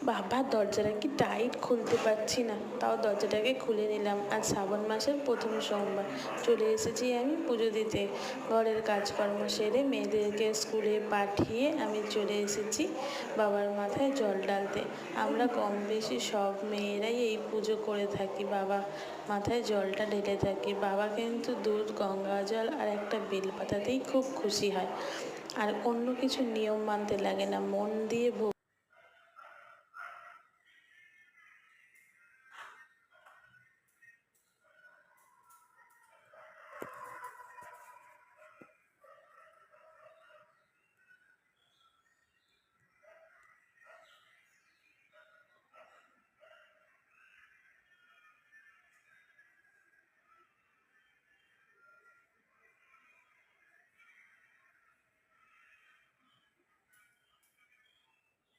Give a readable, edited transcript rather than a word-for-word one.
বাবা, দরজাটা কি টাইট খুলতে পারছি না, তাও দরজাটাকে খুলে নিলাম। আজ শ্রাবণ মাসের প্রথম সোমবার, চলে এসেছি আমি পুজো দিতে। ঘরের কাজকর্ম সেরে মেয়েদেরকে স্কুলে পাঠিয়ে আমি চলে এসেছি বাবার মাথায় জল ঢালতে। আমরা কম বেশি সব মেয়েরাই এই পুজো করে থাকি, বাবা মাথায় জলটা ঢেলে থাকি। বাবা কিন্তু দুধ, গঙ্গা জল আর একটা বেলপাতাতেই খুব খুশি হয়, আর অন্য কিছু নিয়ম মানতে লাগে না, মন দিয়ে